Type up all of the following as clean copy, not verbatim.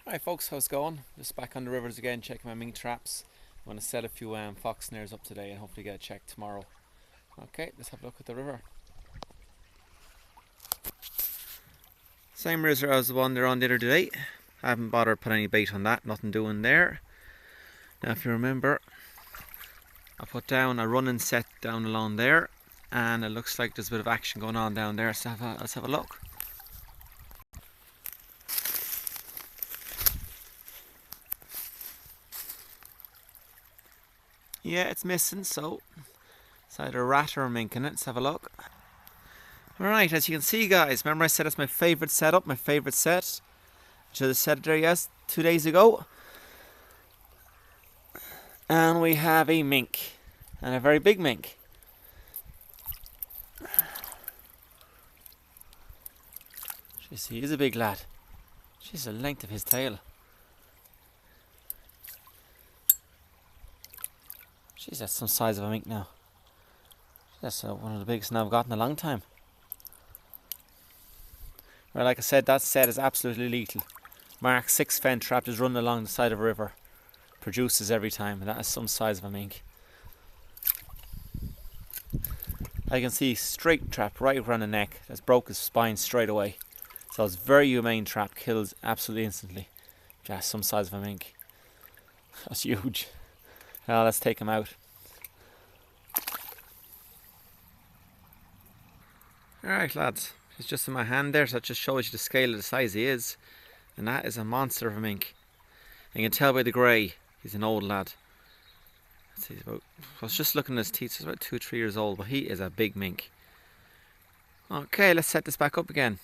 Hi folks, how's it going? Just back on the rivers again, checking my mink traps. I'm going to set a few fox snares up today and hopefully get a check tomorrow. Okay, let's have a look at the river. Same river as the one they're on the other day. I haven't bothered putting any bait on that, nothing doing there. Now if you remember, I put down a running set down along there and it looks like there's a bit of action going on down there, so let's have a look. Yeah, it's missing, so it's either a rat or a mink in it. Let's have a look. Alright, as you can see guys, remember I said it's my favourite setup, my favourite set. Should have said it there, 2 days ago. And we have a mink, and a very big mink. Jeez, he is a big lad. Jeez, the length of his tail. Jeez, that's some size of a mink now. That's one of the biggest I've got in a long time. Well, like I said, that set is absolutely lethal. Mark 6 fen trap is running along the side of a river. Produces every time, and that is some size of a mink. I can see straight trap right around the neck. That's broke his spine straight away. So it's very humane trap, kills absolutely instantly. Just some size of a mink. That's huge. Now let's take him out. Alright lads, he's just in my hand there, so that just shows you the scale of the size he is. And that is a monster of a mink. And you can tell by the grey, he's an old lad. He's about, I was just looking at his teeth, he's about 2 or 3 years old, but he is a big mink. Okay, let's set this back up again.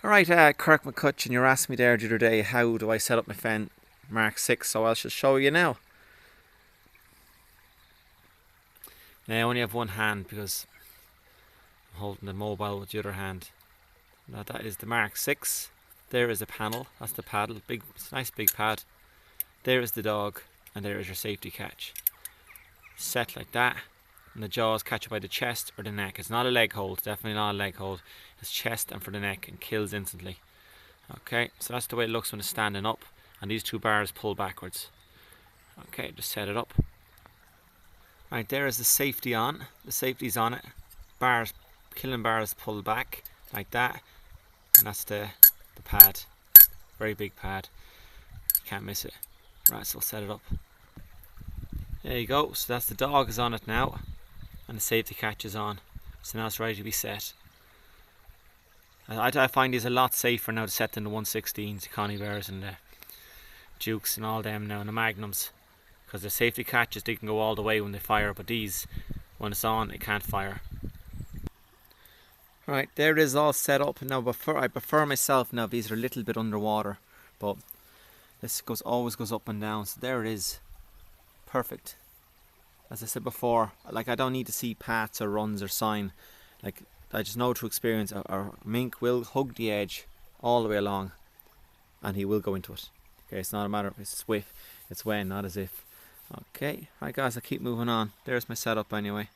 Alright, Kirk McCutcheon, you were asking me there the other day, how do I set up my fen Mark 6, so I'll just show you now. Now I only have one hand because I'm holding the mobile with the other hand. Now that is the Mark 6. There is a panel, that's the paddle, big, nice big pad. There is the dog, and there is your safety catch. Set like that, and the jaws catch it by the chest or the neck. It's not a leg hold, definitely not a leg hold. It's chest and for the neck and kills instantly. Okay, so that's the way it looks when it's standing up, and these 2 bars pull backwards. Okay, just set it up. Right, there is the safety on. The safety's on it. Bars, killing bars pull back like that, and that's the pad. Very big pad. You can't miss it. Right, so I'll set it up. There you go. So that's the dog is on it now, and the safety catch is on. So now it's ready to be set. I find these a lot safer now to set than the 116s, the Connie Bears and the Dukes and all them now, and the Magnums. Because the safety catches, they can go all the way when they fire, but these, when it's on, it can't fire. Right, there it is all set up. Now I prefer myself now, these are a little bit underwater, but this always goes up and down, so there it is. Perfect. As I said before, like I don't need to see paths or runs or sign. Like I just know through experience, our mink will hug the edge all the way along, and he will go into it. Okay, it's not a matter of it's if, it's when, not as if. Okay, right guys, I'll keep moving on. There's my setup anyway.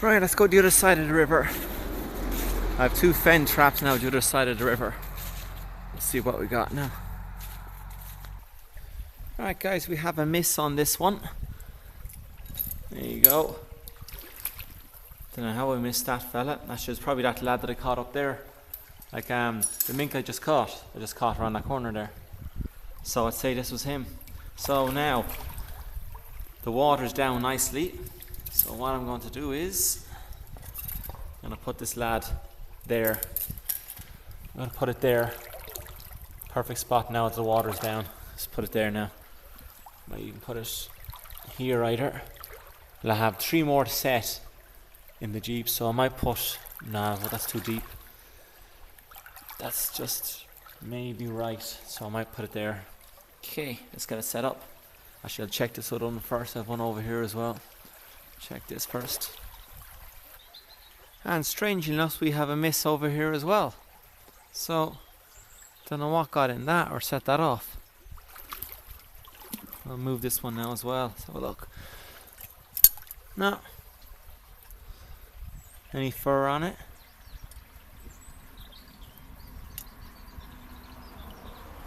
Right, let's go to the other side of the river. I have 2 fen traps now to the other side of the river. Let's see what we got now. Alright guys, we have a miss on this one. There you go. Don't know how I missed that fella. That's just probably that lad that I caught up there. Like the mink I just caught around that corner there. So I'd say this was him. So now the water's down nicely. So what I'm going to do is I'm going to put this lad there. I'm going to put it there. Perfect spot now as the water's down. Just put it there now. Might even put it here either. I'll have 3 more to set in the Jeep, so I might put, no, well, that's too deep. That's just maybe right, so I might put it there. Okay, let's get it set up. Actually, I'll check this other one first. I have one over here as well. Check this first. And strangely enough, we have a miss over here as well. So, don't know what got in that or set that off. I'll move this one now as well. Let's have a look. No. Any fur on it?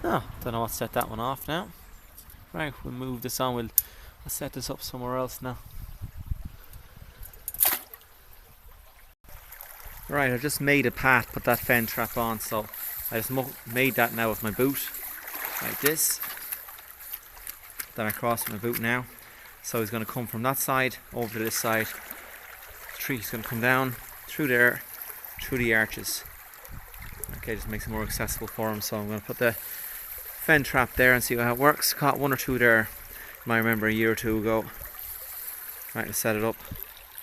No, don't know what set that one off now. Right, we'll move this on. I'll set this up somewhere else now. Right, I've just made a path, put that fen trap on, so I just made that now with my boot, like this. Then I cross with my boot now. So he's going to come from that side over to this side. The tree's going to come down through there, through the arches. Okay, just makes it more accessible for him. So I'm going to put the fen trap there and see how it works. Caught one or two there, you might remember a year or two ago. Right, let's set it up.